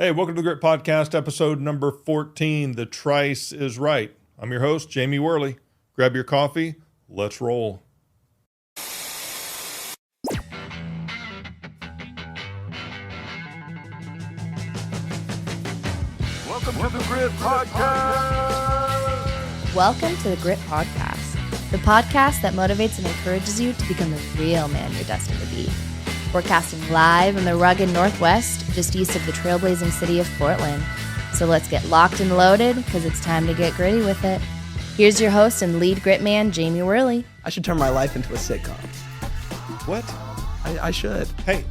Hey, welcome to the Grit Podcast, episode number 14. The Trice is right. I'm your host, Jamie Worley. Grab your coffee. Let's roll. Welcome to the Grit Podcast. Welcome to the Grit Podcast, the podcast that motivates and encourages you to become the real man you're destined to be. We're casting live in the rugged Northwest, just east of the trailblazing city of Portland. So let's get locked and loaded, because it's time to get gritty with it. Here's your host and lead grit man, Jamie Worley. I should turn my life into a sitcom. What? I should. Hey,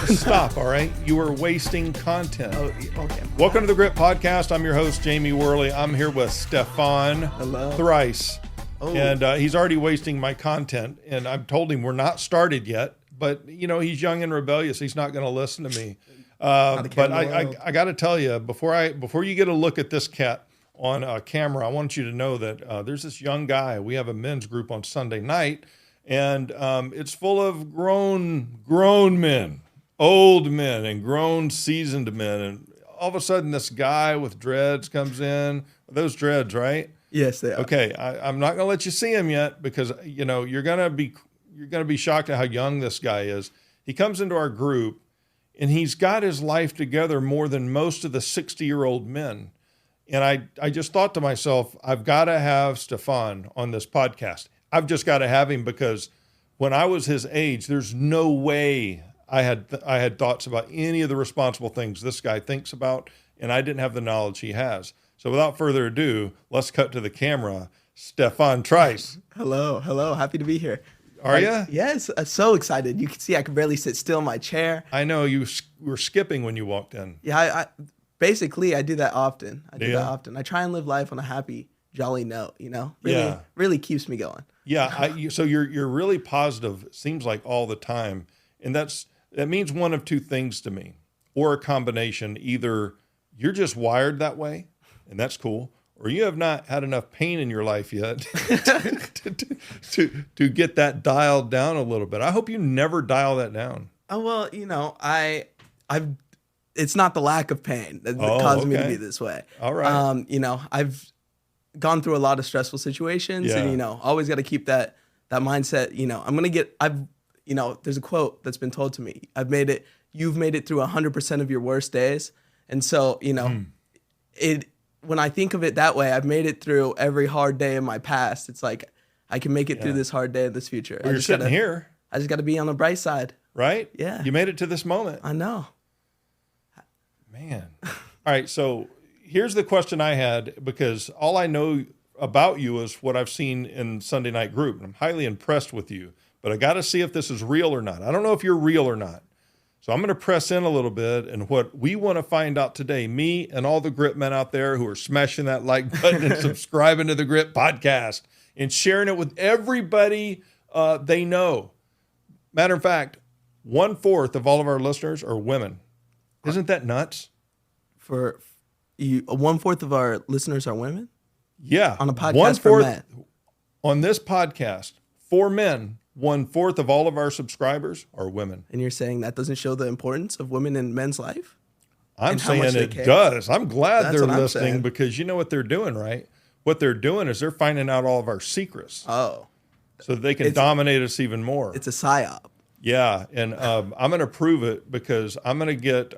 stop, all right? You are wasting content. Oh, okay. Welcome to the Grit Podcast. I'm your host, Jamie Worley. I'm here with Steffon Trice. Oh. And he's already wasting my content. And I've told him we're not started yet. But, you know, he's young and rebellious. He's not going to listen to me. But I got to tell you, before you get a look at this cat on camera, I want you to know that there's this young guy. We have a men's group on Sunday night. And it's full of grown men, old men, and grown seasoned men. And all of a sudden, this guy with dreads comes in. Those dreads, right? Yes, they are. Okay, I'm not going to let you see him yet because you know you're going to be shocked at how young this guy is. He comes into our group, and he's got his life together more than most of the 60-year-old men. And I just thought to myself, I've got to have Steffon on this podcast. I've just got to have him because when I was his age, there's no way I had thoughts about any of the responsible things this guy thinks about, and I didn't have the knowledge he has. So without further ado, let's cut to the camera. Steffon Trice. Hello. Happy to be here. Are you? Yes, I'm so excited. You can see I can barely sit still in my chair. I know you were skipping when you walked in. Yeah, I basically do that often. I try and live life on a happy, jolly note. You know, really keeps me going. Yeah. So you're really positive. It seems like all the time, and that means one of two things to me, or a combination. Either you're just wired that way, and that's cool, or you have not had enough pain in your life yet to get that dialed down a little bit. I hope you never dial that down. Oh well, you know, I've it's not the lack of pain that caused me to be this way. All right. You know, I've gone through a lot of stressful situations, and you know, always got to keep that mindset. You know, there's a quote that's been told to me. You've made it through 100% of your worst days, and so you know, when I think of it that way, I've made it through every hard day in my past. It's like I can make it through this hard day in this future. Well, you're sitting here. I just got to be on the bright side. Right? Yeah. You made it to this moment. I know. Man. All right. So here's the question I had, because all I know about you is what I've seen in Sunday night group. I'm highly impressed with you, but I got to see if this is real or not. I don't know if you're real or not. So I'm going to press in a little bit, and what we want to find out today, me and all the grit men out there who are smashing that like button and subscribing to the Grit Podcast and sharing it with everybody they know. Matter of fact, 1/4 of all of our listeners are women. Isn't that nuts? For you, 1/4 of our listeners are women? Yeah. On a podcast for men. On this podcast, for men, 1/4 of all of our subscribers are women. And you're saying that doesn't show the importance of women in men's life? I'm saying it does. I'm glad they're listening because you know what they're doing, right? What they're doing is they're finding out all of our secrets. Oh. So that they can dominate us even more. It's a psyop. Yeah. And I'm going to prove it because I'm going to get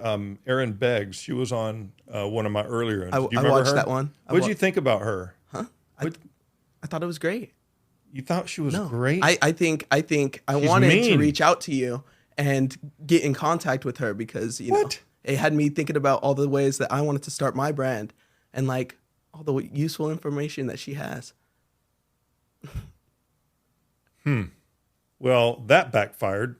Erin Beggs. She was on one of my earlier ones. Do you remember watched her? That one. What did you think about her? Huh? I thought it was great. You thought she was great? I think I wanted to reach out to you and get in contact with her because you know it had me thinking about all the ways that I wanted to start my brand and like all the useful information that she has. Well, that backfired.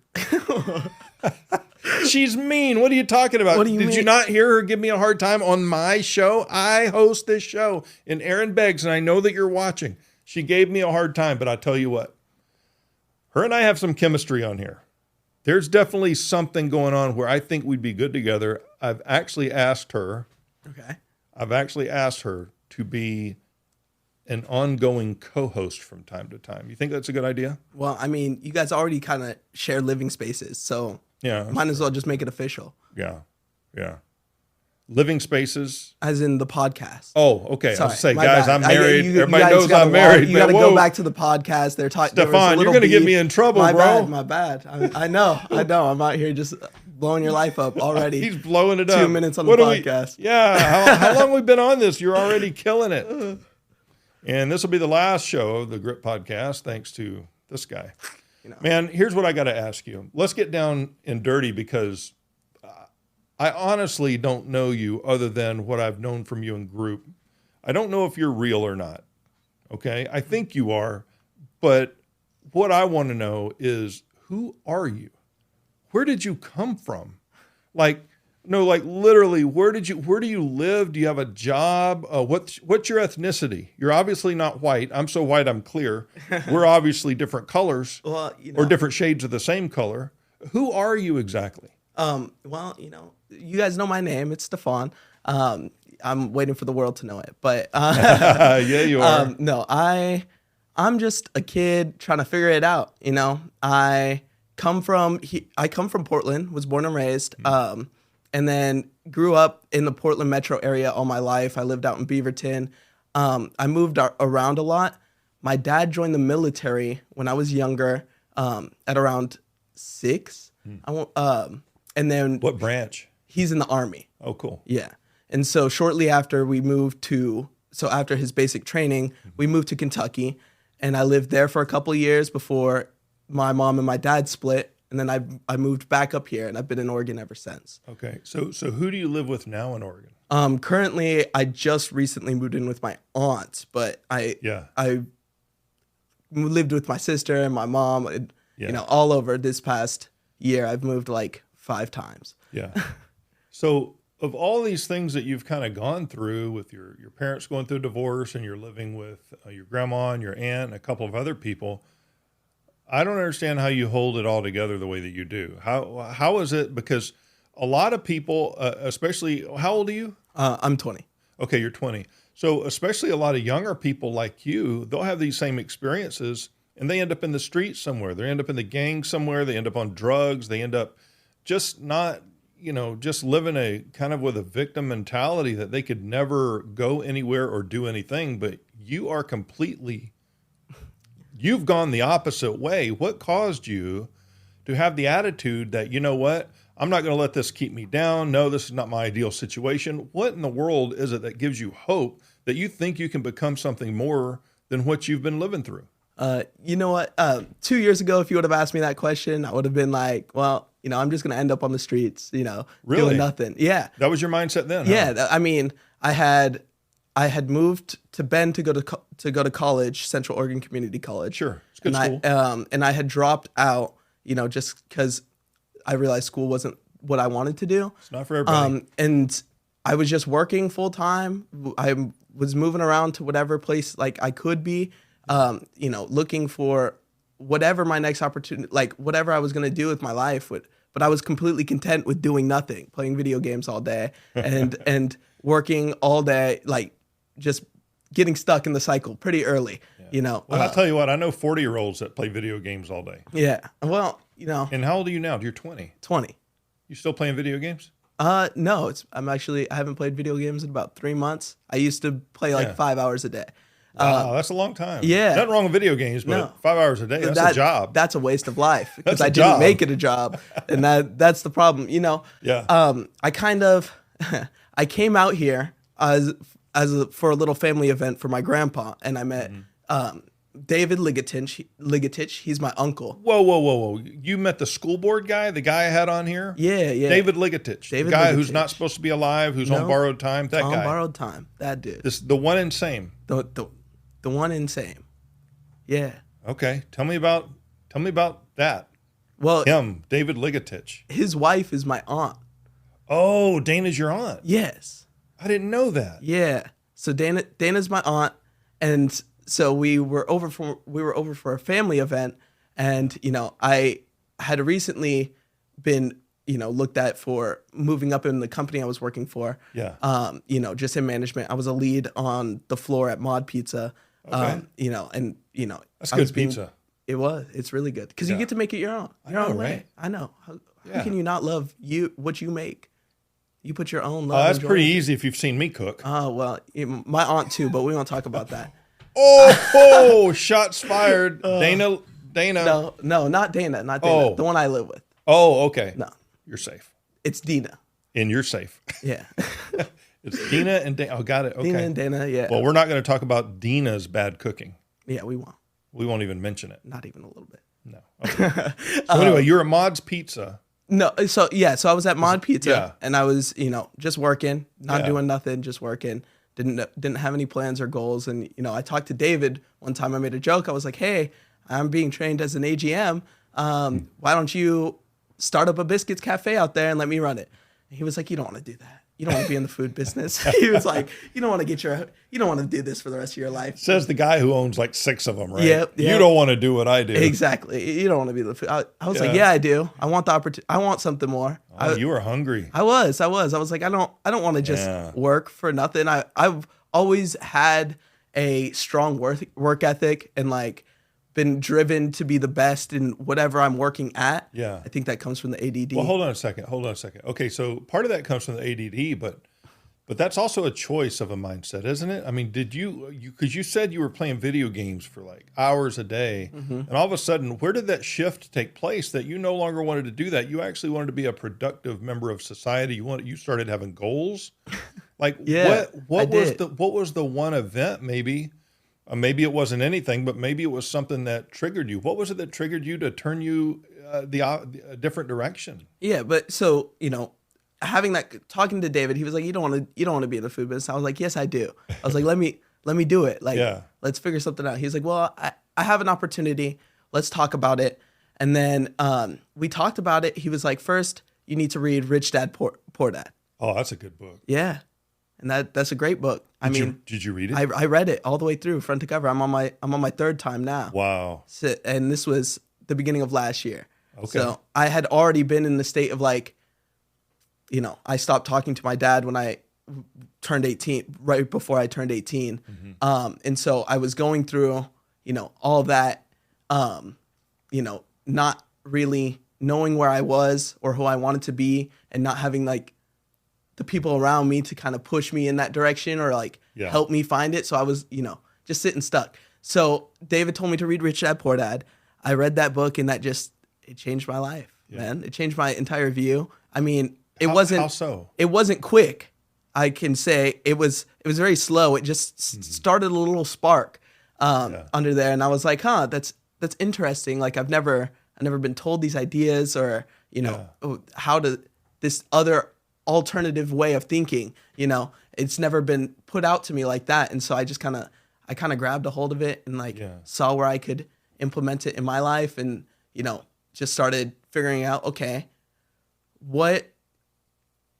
She's mean. What are you talking about? What do you mean? Did you not hear her give me a hard time on my show? I host this show, and Erin Beggs, and I know that you're watching. She gave me a hard time, but I tell you what, her and I have some chemistry on here. There's definitely something going on where I think we'd be good together. I've actually asked her. Okay. I've actually asked her to be an ongoing co-host from time to time. You think that's a good idea? Well, I mean, you guys already kind of share living spaces, so yeah, might as well just make it official. Yeah. Living Spaces. As in the podcast. Oh, okay. Sorry, I'll say, my guys, bad. I'm married. Everybody guys knows gotta I'm married. You got to whoa. go back to the podcast. They're talking. Steffon, you're going to get me in trouble, bro. My bad. I know. I'm out here just blowing your life up already. He's blowing it up. 2 minutes on the podcast. How long we been on this? You're already killing it. And this will be the last show of the Grit podcast, thanks to this guy. Man, here's what I got to ask you. Let's get down and dirty because I honestly don't know you other than what I've known from you in group. I don't know if you're real or not. Okay? I think you are. But what I want to know is, who are you? Where did you come from? Literally, where do you live? Do you have a job? What's your ethnicity? You're obviously not white. I'm so white I'm clear. We're obviously different colors or different shades of the same color. Who are you exactly? You guys know my name. It's Steffon. I'm waiting for the world to know it, but yeah, you are. I'm just a kid trying to figure it out. I come from Portland. Was born and raised. And then grew up in the Portland metro area all my life. I lived out in Beaverton. I moved around a lot. My dad joined the military when I was younger, at around 6. And then what branch? He's in the Army. Oh, cool. Yeah. And so shortly after after his basic training, we moved to Kentucky, and I lived there for a couple of years before my mom and my dad split. And then I moved back up here, and I've been in Oregon ever since. Okay. So who do you live with now in Oregon? Currently, I just recently moved in with my aunt, but I lived with my sister and my mom, all over this past year. I've moved like 5 times. Yeah. So of all these things that you've kind of gone through with your parents going through a divorce and you're living with your grandma and your aunt and a couple of other people, I don't understand how you hold it all together the way that you do. How is it? Because a lot of people, especially, how old are you? I'm 20. Okay, you're 20. So especially a lot of younger people like you, they'll have these same experiences and they end up in the streets somewhere. They end up in the gang somewhere. They end up on drugs. They end up just not, just living a kind of with a victim mentality that they could never go anywhere or do anything. But you are you've gone the opposite way. What caused you to have the attitude that, you know what, I'm not going to let this keep me down. No, this is not my ideal situation. What in the world is it that gives you hope that you think you can become something more than what you've been living through? You know what? 2 years ago, if you would have asked me that question, I would have been like, well, I'm just going to end up on the streets, Really? doing nothing. Yeah. That was your mindset then? Yeah. Huh? I mean, I had moved to Bend to go to college, Central Oregon Community College. Sure. It's a good school. And I had dropped out, just because I realized school wasn't what I wanted to do. It's not for everybody. And I was just working full time. I was moving around to whatever place like I could be, looking for whatever my next opportunity, like whatever I was going to do with my life. But I was completely content with doing nothing, playing video games all day and working all day, like just getting stuck in the cycle pretty early, Well, I'll tell you what, I know 40-year-olds that play video games all day. Yeah. Well, And how old are you now? You're 20. 20. You still playing video games? No, I haven't played video games in about 3 months. I used to play like 5 hours a day. Wow, that's a long time. Yeah. Nothing wrong with video games, but 5 hours a day, that's a job. That's a waste of life because I job. didn't make it a job. And that's the problem, Yeah. I kind of, I came out here for a little family event for my grandpa, and I met David Ligatich. He's my uncle. Whoa. You met the school board guy, the guy I had on here? Yeah. David Ligatich. The guy who's not supposed to be alive, who's on borrowed time, that guy. On borrowed time, that dude. The one in Same. The one in Same. Yeah. Okay. Tell me about that. Well, him, David Ligatich. His wife is my aunt. Oh, Dana's your aunt. Yes. I didn't know that. Yeah. So Dana's my aunt, and so we were over for a family event, and I had recently been looked at for moving up in the company I was working for. Yeah. Just in management. I was a lead on the floor at Mod Pizza. Okay. That's good pizza. It's really good because you get to make it your own. I know, own way. right? I know. How can you not love what you make? You put your own Oh, love. that's and joy pretty into- easy if you've seen me cook. Oh, well, my aunt too, but we won't talk about that. Oh, shots fired. Dana. No, not Dana. Not Dana. Oh. The one I live with. Oh, okay. No. You're safe. It's Dina. And you're safe. Yeah. It's Dina and Dana. Oh, got it. Okay. Dina and Dana, yeah. Well, we're not going to talk about Dina's bad cooking. Yeah, we won't. We won't even mention it. Not even a little bit. No. Okay. So anyway, you're at Mod's Pizza. No, so I was at Mod Pizza Yeah. and I was, just working, not Yeah. doing nothing, just working. Didn't have any plans or goals. And, I talked to David one time. I made a joke. I was like, hey, I'm being trained as an AGM. Why don't you start up a biscuits cafe out there and let me run it? And he was like, you don't want to do that. You don't want to be in the food business. He was like, you don't want to do this for the rest of your life. Says the guy who owns like 6 of them, right? Yep. You don't want to do what I do. Exactly. You don't want to be the food. I was like, yeah, I do. I want the opportunity. I want something more. Oh, you were hungry. I was like, I don't want to just work for nothing. I've always had a strong work ethic and like been driven to be the best in whatever I'm working at. Yeah. I think that comes from the ADD. Well, hold on a second. Okay, so part of that comes from the ADD, but that's also a choice of a mindset, isn't it? I mean, did you because you said you were playing video games for like hours a day, and all of a sudden, where did that shift take place that you no longer wanted to do that? You actually wanted to be a productive member of society. You started having goals. Like what was the one event maybe? Maybe it wasn't anything, but maybe it was something that triggered you. What was it that triggered you to turn you a different direction? Yeah, but so having that talking to David, he was like, you don't want to be in the food business. I was like, yes, I do. I was like, let me do it. Like, let's figure something out. He's like, well, I have an opportunity. Let's talk about it. And then we talked about it. He was like, first, you need to read Rich Dad Poor Dad. Oh, that's a good book. Yeah. And that's a great book. Did you read it? I read it all the way through, front to cover. I'm on my third time now. Wow. And this was the beginning of last year. Okay. So I had already been in the state of like, I stopped talking to my dad when I turned 18, right before I turned 18. And so I was going through, all of that, not really knowing where I was or who I wanted to be and not having like the people around me to kind of push me in that direction or like help me find it. So I was, just sitting stuck. So David told me to read Rich Dad Poor Dad. I read that book and it changed my life, man. It changed my entire view. I mean, it wasn't quick. I can say it was very slow. It just started a little spark under there. And I was like, that's interesting. Like I've never been told these ideas or, how to this other alternative way of thinking, it's never been put out to me like that. And so I just kind of grabbed a hold of it and saw where I could implement it in my life and, just started figuring out, okay, what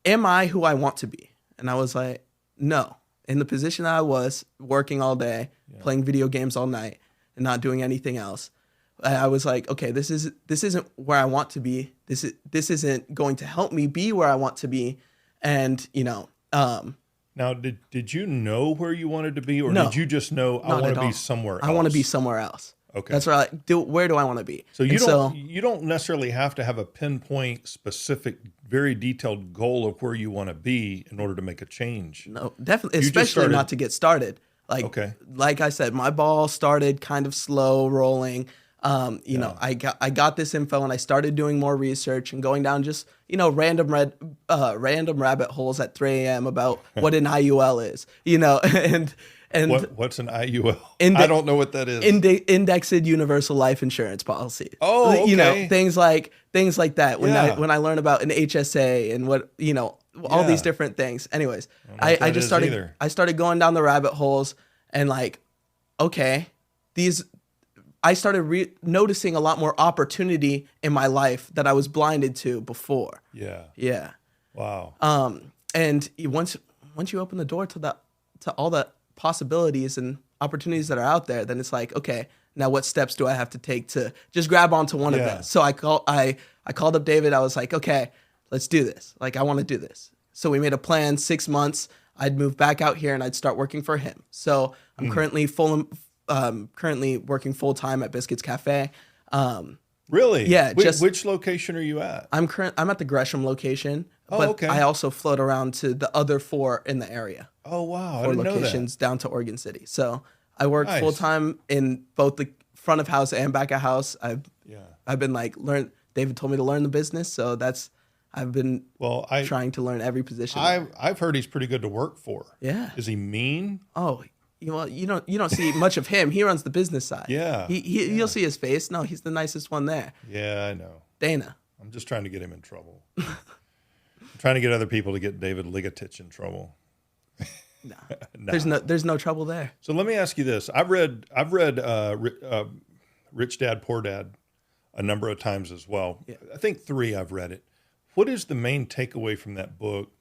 am I who I want to be? And I was like, no, in the position that I was working all day, playing video games all night and not doing anything else. I was like, okay, this isn't where I want to be. This isn't going to help me be where I want to be. And, now, did you know where you wanted to be or no, did you just know I want to be somewhere else? I want to be somewhere else. Okay. That's where where do I want to be? So you don't necessarily have to have a pinpoint, specific, very detailed goal of where you want to be in order to make a change. No, definitely, especially not to get started. Like I said, my ball started kind of slow rolling. I got this info and I started doing more research and going down just, random rabbit holes at 3 a.m. about what an IUL is, and what's an IUL? I don't know what that is. Indexed Universal Life Insurance Policy. Oh, okay. Things like that. When I learn about an HSA and what, all these different things. Anyways, I just started going down the rabbit holes and like, okay, I started noticing a lot more opportunity in my life that I was blinded to before. Yeah. Yeah. Wow. And once you open the door to all the possibilities and opportunities that are out there, then it's like, okay, now what steps do I have to take to just grab onto one of them? So I called up David. I was like, okay, let's do this. Like, I want to do this. So we made a plan. 6 months, I'd move back out here and I'd start working for him. So I'm currently working full time at Biscuits Cafe. Really? Yeah. Which location are you at? I'm at the Gresham location. but okay. I also float around to the other 4 in the area. Oh, wow. I 4 didn't know that. locations down to Oregon City. So I work Nice. full time in both the front of house and back of house. Yeah. I've been like David told me to learn the business, so I've been trying to learn every position. I've heard he's pretty good to work for. Yeah. Is he mean? Oh, you don't see much of him. He runs the business side. Yeah. You'll see his face. No, he's the nicest one there. Yeah, I know. Dana. I'm just trying to get him in trouble. I'm trying to get other people to get David Ligatich in trouble. No. There's no trouble there. So let me ask you this. I've read Rich Dad, Poor Dad a number of times as well. Yeah. I think 3 I've read it. What is the main takeaway from that book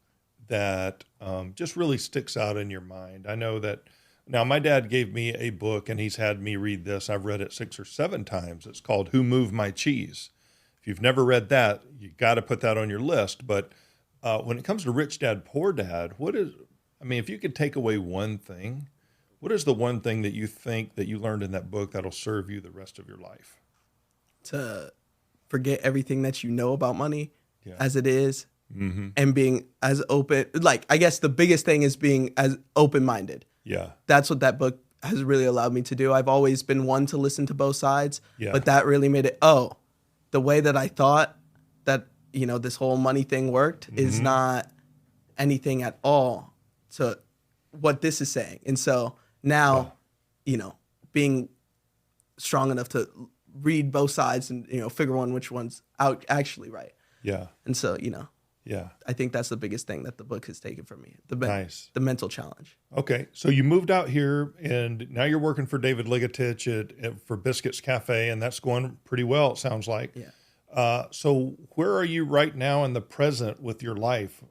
that just really sticks out in your mind? I know that now my dad gave me a book and he's had me read this. I've read it 6 or 7 times. It's called Who Moved My Cheese? If you've never read that, you got to put that on your list. But when it comes to Rich Dad, Poor Dad, if you could take away one thing, what is the one thing that you think that you learned in that book that'll serve you the rest of your life? To forget everything that you know about money as it is, and being as open. Like, I guess the biggest thing is being as open-minded. Yeah. That's what that book has really allowed me to do. I've always been one to listen to both sides, but that really made it, the way that I thought that, this whole money thing worked is not anything at all to what this is saying. And so now, being strong enough to read both sides and, figure on which one's out actually right. Yeah. And so, I think that's the biggest thing that the book has taken from me. The mental challenge. Okay. So you moved out here and now you're working for David Ligatich for Biscuits Cafe, and that's going pretty well, it sounds like. Yeah. So where are you right now in the present with your life?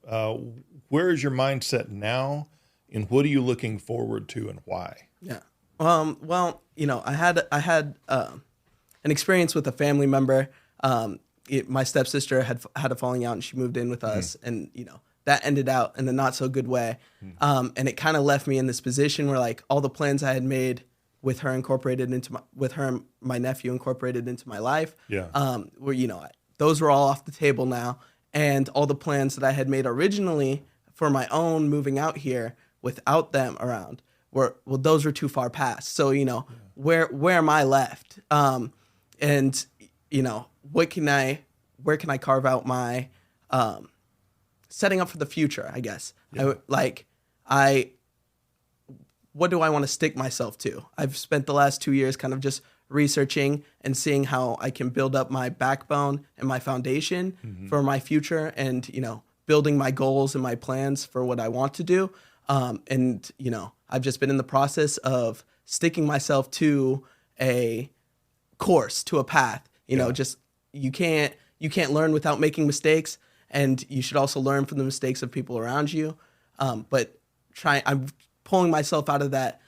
Where is your mindset now, and what are you looking forward to and why? Yeah. Well, I had an experience with a family member. My stepsister had a falling out and she moved in with us, and that ended out in a not so good way. And it kind of left me in this position where, like, all the plans I had made with her and my nephew incorporated into my life. Yeah. Where those were all off the table now, and all the plans that I had made originally for my own moving out here without them around those were too far past. So where am I left? And where can I carve out my setting up for the future, I guess. Yeah. What do I want to stick myself to? I've spent the last 2 years kind of just researching and seeing how I can build up my backbone and my foundation for my future, and building my goals and my plans for what I want to do. And I've just been in the process of sticking myself to a course, to a path. Just you can't learn without making mistakes, and you should also learn from the mistakes of people around you. But I'm pulling myself out of that.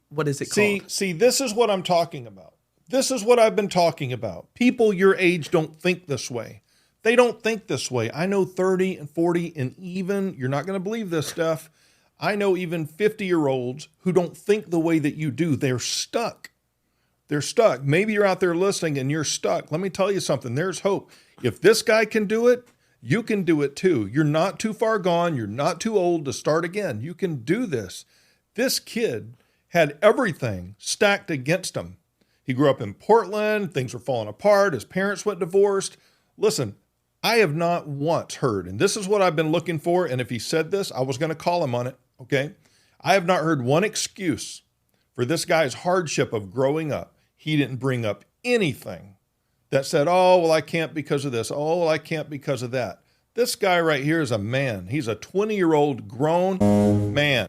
What is it called? See, this is what I'm talking about. This is what I've been talking about. People your age don't think this way. They don't think this way. I know 30 and 40 and even, you're not going to believe this stuff, I know even 50-year-olds who don't think the way that you do. They're stuck. They're stuck. Maybe you're out there listening and you're stuck. Let me tell you something. There's hope. If this guy can do it, you can do it too. You're not too far gone. You're not too old to start again. You can do this. This kid had everything stacked against him. He grew up in Portland. Things were falling apart. His parents went divorced. Listen, I have not once heard, and this is what I've been looking for, and if he said this, I was going to call him on it, okay? I have not heard one excuse for this guy's hardship of growing up. He didn't bring up anything that said, oh, well, I can't because of this. Oh, well, I can't because of that. This guy right here is a man. He's a 20-year-old grown man.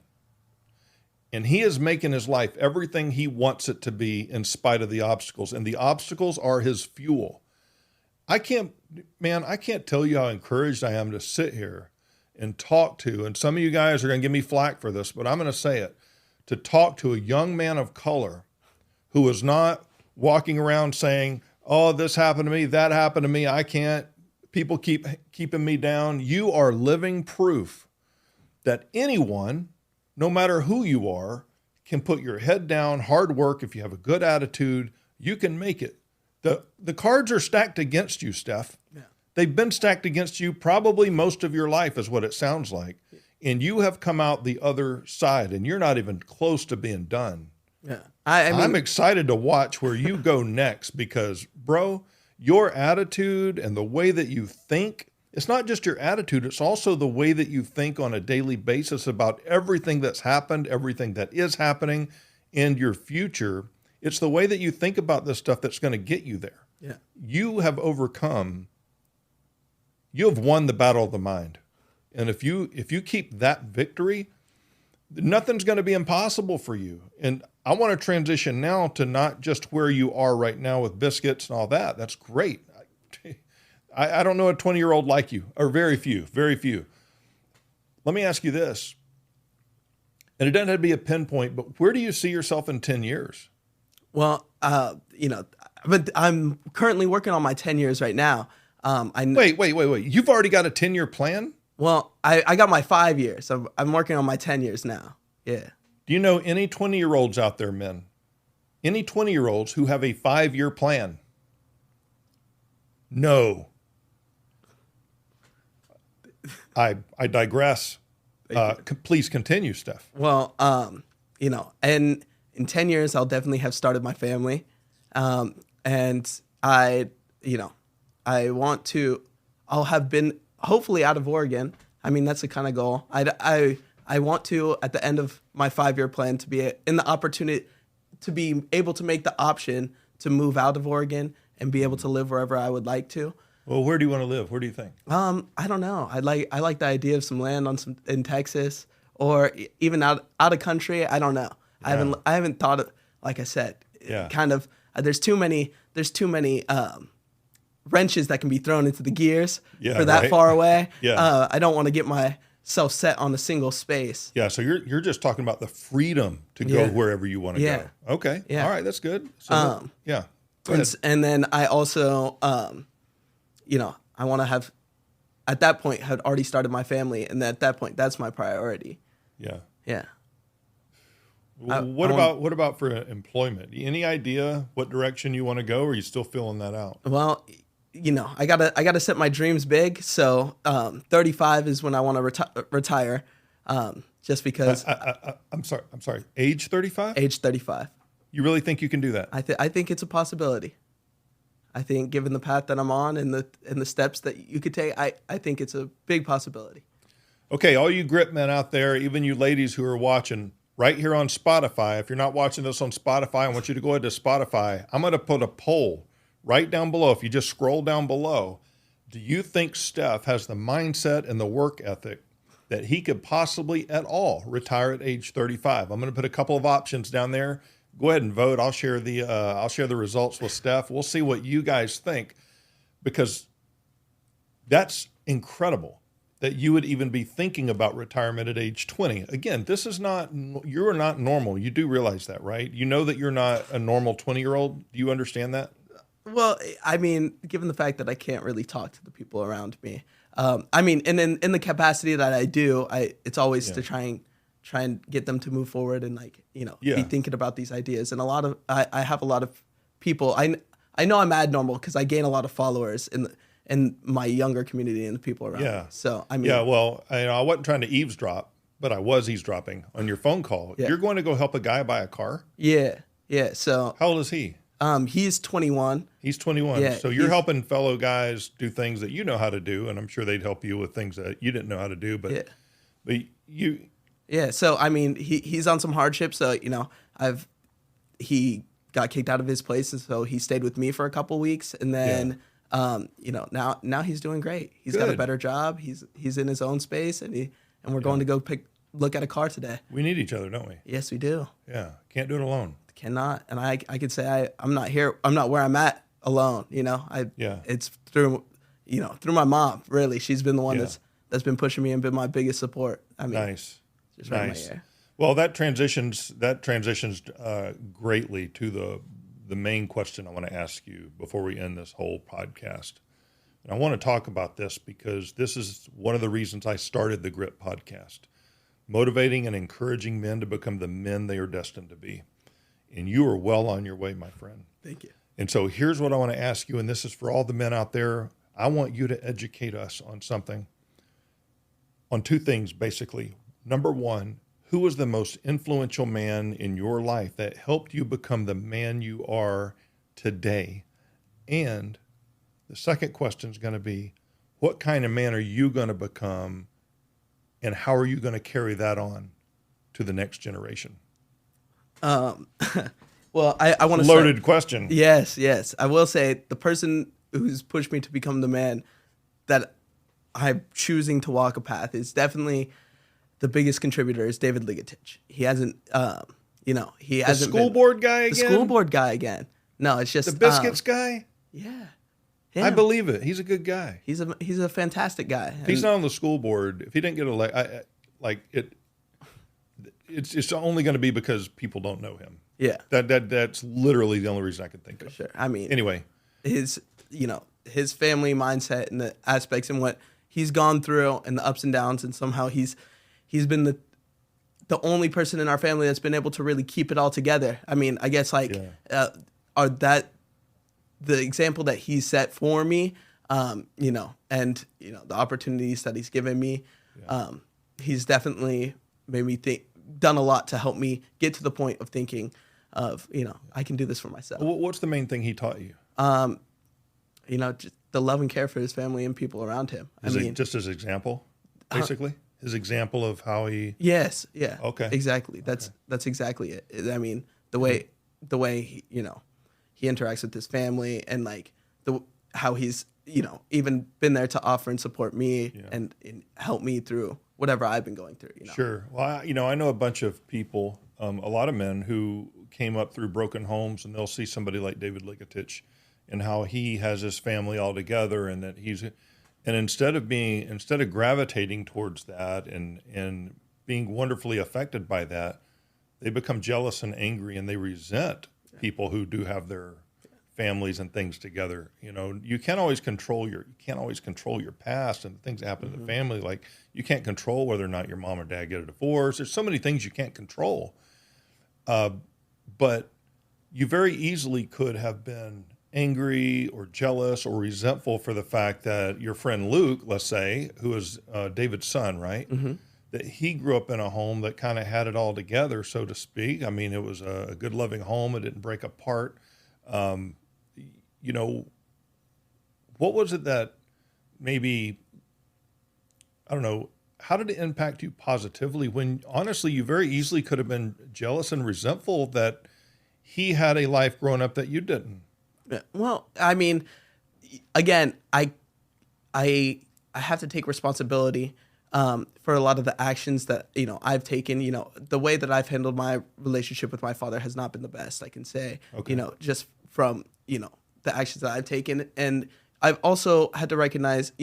And he is making his life everything he wants it to be in spite of the obstacles. And the obstacles are his fuel. I can't tell you how encouraged I am to sit here and talk to, and some of you guys are going to give me flack for this, but I'm going to say it, to talk to a young man of color who is not walking around saying, oh, this happened to me, that happened to me, I can't, people keeping me down. You are living proof that anyone, no matter who you are, can put your head down, hard work. If you have a good attitude, you can make it. The cards are stacked against you, Steph. Yeah. They've been stacked against you probably most of your life is what it sounds like. And you have come out the other side, and you're not even close to being done. Yeah. I mean, I'm excited to watch where you go next because, bro, your attitude and the way that you think, it's not just your attitude, it's also the way that you think on a daily basis about everything that's happened, everything that is happening, and your future. It's the way that you think about this stuff that's going to get you there. Yeah. You have won the battle of the mind. And if you keep that victory, nothing's going to be impossible for you. And I want to transition now to not just where you are right now with biscuits and all that. That's great. I don't know a 20-year-old like you, or very few. Let me ask you this. And it doesn't have to be a pinpoint, but where do you see yourself in 10 years? Well, but I'm currently working on my 10 years right now. Wait. You've already got a 10-year plan? Well, I got my 5 years. So I'm working on my 10 years now. Yeah. Do you know any 20-year-olds out there, men? Any 20-year-olds who have a 5-year plan? No. I digress. Please continue, Steph. Well, and in 10 years, I'll definitely have started my family. And I'll have been hopefully out of Oregon. I mean, that's the kind of goal. I want to, at the end of my 5-year plan, to be in the opportunity to be able to make the option to move out of Oregon and be able to live wherever I would like to. Well, where do you want to live? Where do you think? I don't know. I like the idea of some land in Texas or even out of country. I don't know. Yeah. I haven't thought of, like I said, Yeah. kind of. There's too many wrenches that can be thrown into the gears for that right. far away. Yeah. I don't want to get myself set on a single space. Yeah, so you're just talking about the freedom to go wherever you want to go. Okay. Yeah. All right, that's good. So, yeah. Go ahead. And then I also, I want to have, at that point, had already started my family, and at that point, that's my priority. Yeah. Yeah. Well, what about for employment? Any idea what direction you want to go, or are you still filling that out? Well, I gotta set my dreams big. So 35 is when I want to retire. Just because I'm sorry. Age 35? Age 35. You really think you can do that? I think it's a possibility. I think given the path that I'm on and the steps that you could take, I think it's a big possibility. Okay, all you grit men out there, even you ladies who are watching right here on Spotify, if you're not watching this on Spotify, I want you to go ahead to Spotify. I'm going to put a poll right down below. If you just scroll down below, do you think Steph has the mindset and the work ethic that he could possibly at all retire at age 35? I'm going to put a couple of options down there. Go ahead and vote. I'll share the results with Steph. We'll see what you guys think, because that's incredible that you would even be thinking about retirement at age 20. Again, you're not normal. You do realize that, right? You know that you're not a normal 20-year-old. Do you understand that? Well, I mean, given the fact that I can't really talk to the people around me, and in the capacity that I do, it's always to try and get them to move forward and be thinking about these ideas. And I have a lot of people. I know I'm abnormal because I gain a lot of followers in my younger community and the people around me. So I mean, well, I wasn't trying to eavesdrop, but I was eavesdropping on your phone call. Yeah. You're going to go help a guy buy a car? Yeah. So how old is he? He's 21. He's 21. Yeah, so you're helping fellow guys do things that you know how to do, and I'm sure they'd help you with things that you didn't know how to do. But you. Yeah. So I mean, he's on some hardships. So he got kicked out of his place, and so he stayed with me for a couple weeks, and then now he's doing great. He's got a better job. He's in his own space, and we're going to go look at a car today. We need each other, don't we? Yes, we do. Yeah, can't do it alone. Cannot. And I could say I'm not here. I'm not where I'm at alone. It's through my mom. Really, she's been the one that's been pushing me and been my biggest support. I mean, nice. Just right in my ear. Well, that transitions greatly to the main question I want to ask you before we end this whole podcast. And I want to talk about this because this is one of the reasons I started the Grit podcast, motivating and encouraging men to become the men they are destined to be. And you are well on your way, my friend. Thank you. And so here's what I want to ask you, and this is for all the men out there. I want you to educate us on something, on two things, basically. Number one, who was the most influential man in your life that helped you become the man you are today? And the second question is going to be, what kind of man are you going to become, and how are you going to carry that on to the next generation? Well, I want to loaded question. Yes. I will say the person who's pushed me to become the man that I'm choosing to walk a path is definitely the biggest contributor is David Ligatich. He hasn't, he hasn't school board guy again? The school board guy again. No, it's just the biscuits guy. Yeah, I believe it. He's a good guy. He's a fantastic guy. If he's not on the school board, if he didn't get elected, it's only going to be because people don't know him. Yeah, that's literally the only reason I can think of. Sure. I mean, anyway, his family mindset and the aspects and what he's gone through and the ups and downs, and somehow he's been the only person in our family that's been able to really keep it all together. I mean, I guess the example that he set for me, and the opportunities that he's given me, he's definitely made me done a lot to help me get to the point of thinking of, I can do this for myself. What's the main thing he taught you? Just the love and care for his family and people around him. Just his example, basically? His example of how he... Yes, yeah. Okay. Exactly. That's exactly it. I mean, the way he, he interacts with his family and how he's, even been there to offer and support me and help me through whatever I've been going through. Sure. Well, I know a bunch of people, a lot of men who came up through broken homes, and they'll see somebody like David Ligatich and how he has his family all together, and that instead of gravitating towards that and being wonderfully affected by that, they become jealous and angry, and they resent people who do have their families and things together. You can't always control your past and the things that happen in the family. Like, you can't control whether or not your mom or dad get a divorce. There's so many things you can't control. But you very easily could have been angry or jealous or resentful for the fact that your friend Luke, let's say, who is David's son, right? Mm-hmm. That he grew up in a home that kind of had it all together, so to speak. I mean, it was a good, loving home. It didn't break apart. What was it that maybe, I don't know, how did it impact you positively when, honestly, you very easily could have been jealous and resentful that he had a life growing up that you didn't? Well, I mean, again, I have to take responsibility for a lot of the actions that, I've taken. The way that I've handled my relationship with my father has not been the best, I can say. Okay. Just from, the actions that I've taken. And I've also had to recognize,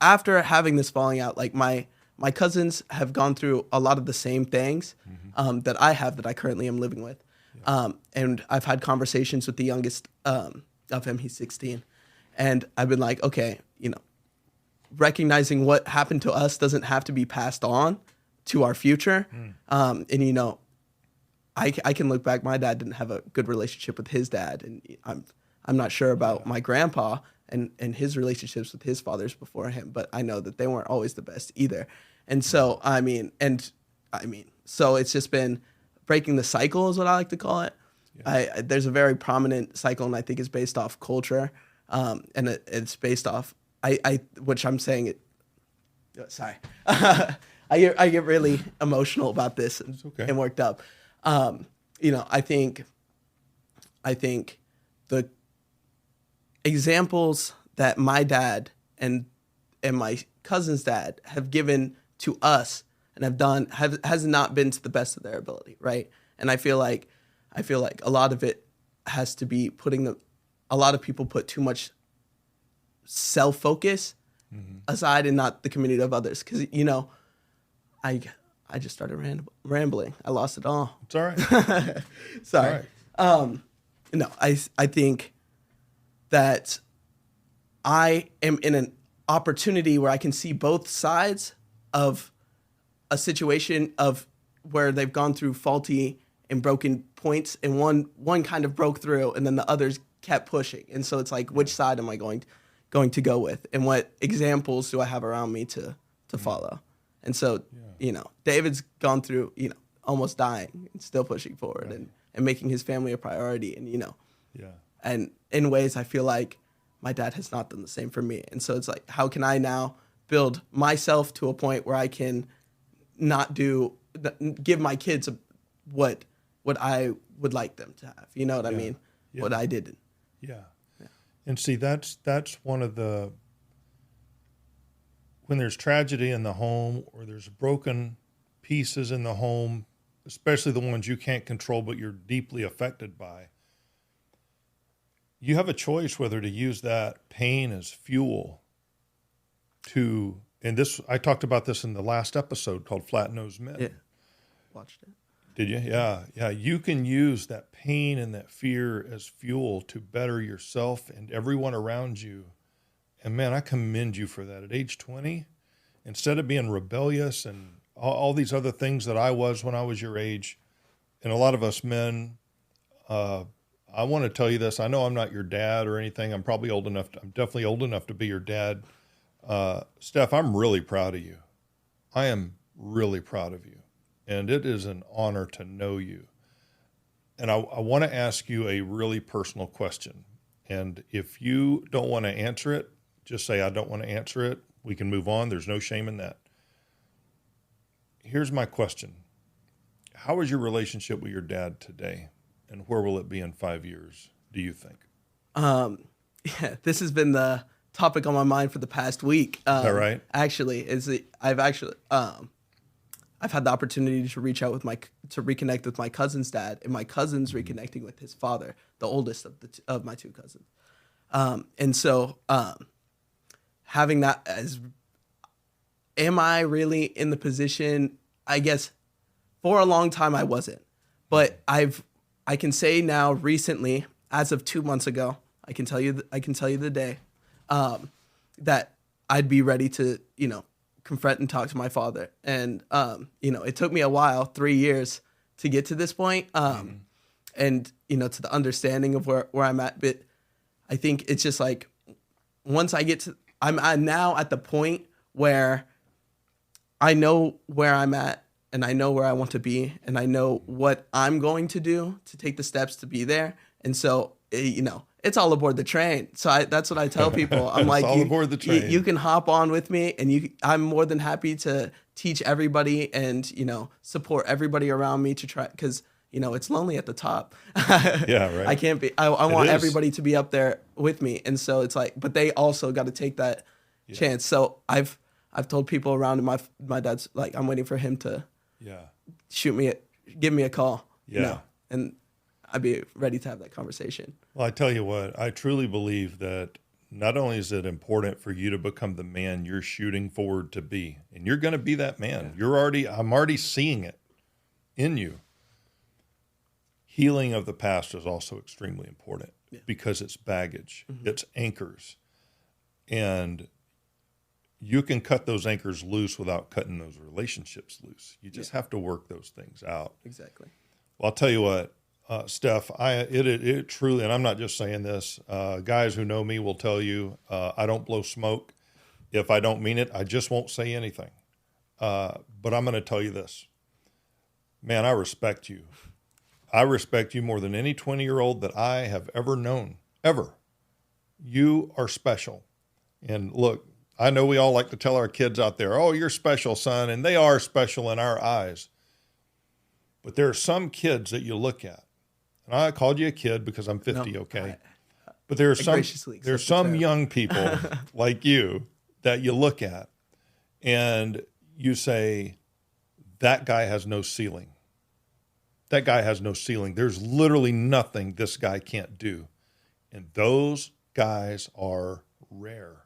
after having this falling out, like my cousins have gone through a lot of the same things that I currently am living with. Yeah. And I've had conversations with the youngest of him. He's 16. And I've been like, okay, recognizing what happened to us doesn't have to be passed on to our future. And, I can look back. My dad didn't have a good relationship with his dad. And I'm not sure about my grandpa and his relationships with his fathers before him, but I know that they weren't always the best either. And so, so it's just been breaking the cycle is what I like to call it. Yeah. There's a very prominent cycle, and I think it's based off culture. And it's based off, which I'm saying it, sorry. I get really emotional about this and worked up. I think the examples that my dad and my cousin's dad have given to us and have done has not been to the best of their ability, right? And I feel like a lot of it has to be a lot of people put too much self-focus aside and not the community of others. Because, I just started rambling. I lost it all. It's all right. Sorry. All right. I think that I am in an opportunity where I can see both sides of a situation of where they've gone through faulty and broken points, and one kind of broke through, and then the others kept pushing. And so it's like, which side am I going going to go with, and what examples do I have around me to follow. And so, David's gone through, almost dying and still pushing forward and making his family a priority. And, and in ways I feel like my dad has not done the same for me. And so it's like, how can I now build myself to a point where I can not give my kids what I would like them to have. You know what I mean? Yeah. What I didn't. Yeah. And see, that's one of the, when there's tragedy in the home or there's broken pieces in the home, especially the ones you can't control but you're deeply affected by, you have a choice whether to use that pain as fuel to, and this, I talked about this in the last episode called Flat Nosed Men. Yeah, watched it. Did you? Yeah. You can use that pain and that fear as fuel to better yourself and everyone around you. And man, I commend you for that. At age 20, instead of being rebellious and all these other things that I was when I was your age, and a lot of us men, I want to tell you this. I know I'm not your dad or anything. I'm probably old enough. I'm definitely old enough to be your dad. Steph, I'm really proud of you. I am really proud of you. And it is an honor to know you. And I want to ask you a really personal question. And if you don't want to answer it, just say, I don't want to answer it. We can move on. There's no shame in that. Here's my question. How is your relationship with your dad today? And where will it be in 5 years, do you think? This has been the topic on my mind for the past week. Is that right? Actually, I've had the opportunity to reach out to reconnect with my cousin's dad, and my cousin's reconnecting with his father, the oldest of my two cousins. And so having that am I really in the position? I guess for a long time I wasn't, but I can say now recently, as of 2 months ago, I can tell you the day that I'd be ready to, confront and talk to my father. And, it took me a while, 3 years to get to this point. And, to the understanding of where I'm at. But I think it's just like, once I get to, I'm now at the point where I know where I'm at and I know where I want to be and I know what I'm going to do to take the steps to be there. And so, it's all aboard the train. So that's what I tell people. I'm like, all aboard the train. You can hop on with me, and I'm more than happy to teach everybody and support everybody around me to try, because it's lonely at the top. Yeah, right. I can't be. I want everybody to be up there with me, and so it's like, but they also got to take that chance. So I've told people around, and my dad's like, I'm waiting for him to give me a call. Yeah, and I'd be ready to have that conversation. Well, I tell you what, I truly believe that not only is it important for you to become the man you're shooting forward to be, and you're going to be that man. Yeah. I'm already seeing it in you. Healing of the past is also extremely important because it's baggage, it's anchors. And you can cut those anchors loose without cutting those relationships loose. You just have to work those things out. Exactly. Well, I'll tell you what, Steph, it truly, and I'm not just saying this, guys who know me will tell you, I don't blow smoke. If I don't mean it, I just won't say anything. But I'm going to tell you this, man, I respect you. I respect you more than any 20-year-old that I have ever known, ever. You are special. And look, I know we all like to tell our kids out there, oh, you're special, son, and they are special in our eyes. But there are some kids that you look at. And I called you a kid because I'm 50, okay? But there are some young people like you that you look at and you say, that guy has no ceiling. That guy has no ceiling. There's literally nothing this guy can't do. And those guys are rare.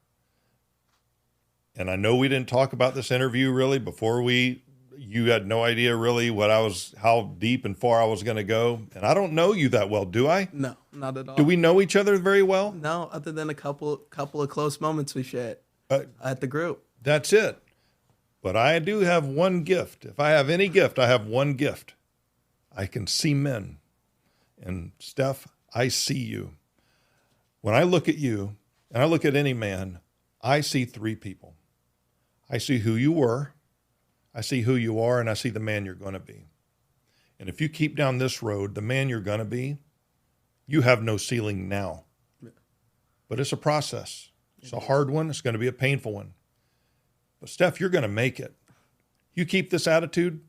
And I know we didn't talk about this interview really before you had no idea really how deep and far I was going to go. And I don't know you that well, do I? No, not at all. Do we know each other very well? No, other than a couple of close moments we shared at the group. That's it. But I do have one gift. If I have any gift, I have one gift. I can see men. And Steph, I see you. When I look at you and I look at any man, I see three people. I see who you were, I see who you are, and I see the man you're going to be. And if you keep down this road, the man you're going to be, you have no ceiling now. But it's a process. It's a hard one. It's going to be a painful one. But Steph, you're going to make it. You keep this attitude,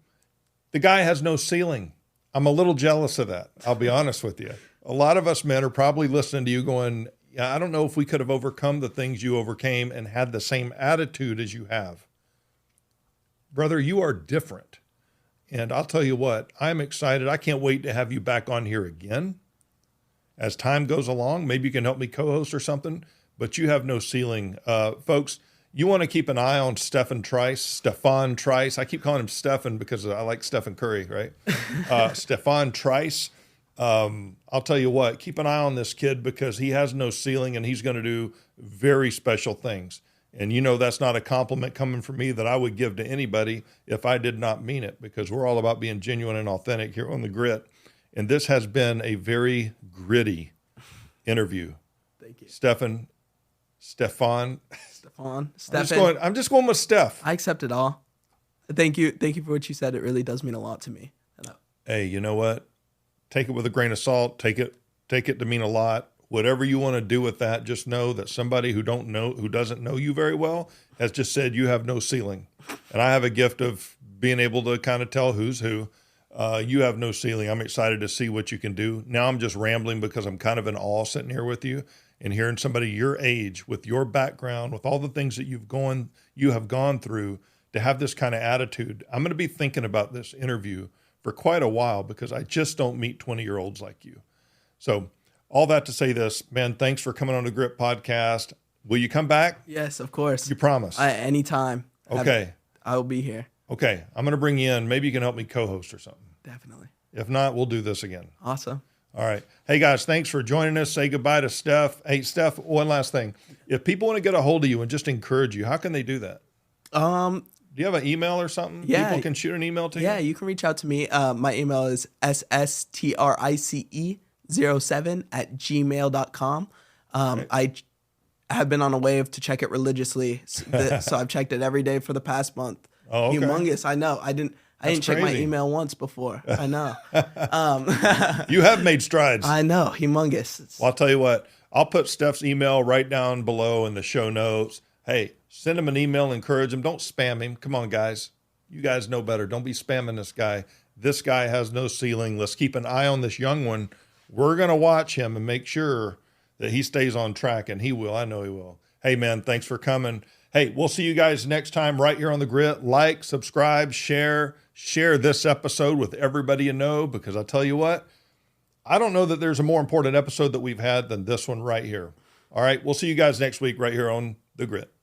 the guy has no ceiling. I'm a little jealous of that. I'll be honest with you. A lot of us men are probably listening to you going, yeah, I don't know if we could have overcome the things you overcame and had the same attitude as you have. Brother, you are different. And I'll tell you what, I'm excited. I can't wait to have you back on here again. As time goes along, maybe you can help me co-host or something, but you have no ceiling. Folks, you want to keep an eye on Steffon Trice. I keep calling him Steffon because I like Stephen Curry, right? Steffon Trice. I'll tell you what, keep an eye on this kid because he has no ceiling and he's going to do very special things. And you know that's not a compliment coming from me that I would give to anybody if I did not mean it, because we're all about being genuine and authentic here on The Grit. And this has been a very gritty interview. Thank you. Steffon. I'm just going with Steph. I accept it all. Thank you. Thank you for what you said. It really does mean a lot to me. Hey, you know what? Take it with a grain of salt. Take it to mean a lot. Whatever you want to do with that, just know that somebody who doesn't know you very well has just said you have no ceiling. And I have a gift of being able to kind of tell who's who. You have no ceiling. I'm excited to see what you can do. Now I'm just rambling because I'm kind of in awe sitting here with you and hearing somebody your age, with your background, with all the things that you have gone through, to have this kind of attitude. I'm going to be thinking about this interview for quite a while because I just don't meet 20-year-olds like you. So all that to say this, man, thanks for coming on the Grit podcast. Will you come back? Yes, of course. You promise? Anytime. Okay. I will be here. Okay. I'm going to bring you in. Maybe you can help me co-host or something. Definitely. If not, we'll do this again. Awesome. All right. Hey, guys, thanks for joining us. Say goodbye to Steph. Hey, Steph, one last thing. If people want to get a hold of you and just encourage you, how can they do that? Do you have an email or something? Yeah. People can shoot an email to you? Yeah, you can reach out to me. My email is sstrice07@gmail.com. I have been on a wave to check it religiously, so I've checked it every day for the past month. Oh, okay. Humongous. I know. I didn't check my email once before. I know. You have made strides. I know. Humongous. Well, I'll tell you what. I'll put Steph's email right down below in the show notes. Hey, send him an email, encourage him. Don't spam him. Come on, guys. You guys know better. Don't be spamming this guy. This guy has no ceiling. Let's keep an eye on this young one. We're going to watch him and make sure that he stays on track, and he will. I know he will. Hey, man, thanks for coming. Hey, we'll see you guys next time right here on The Grit. Like, subscribe, share this episode with everybody you know, because I tell you what, I don't know that there's a more important episode that we've had than this one right here. All right, we'll see you guys next week right here on The Grit.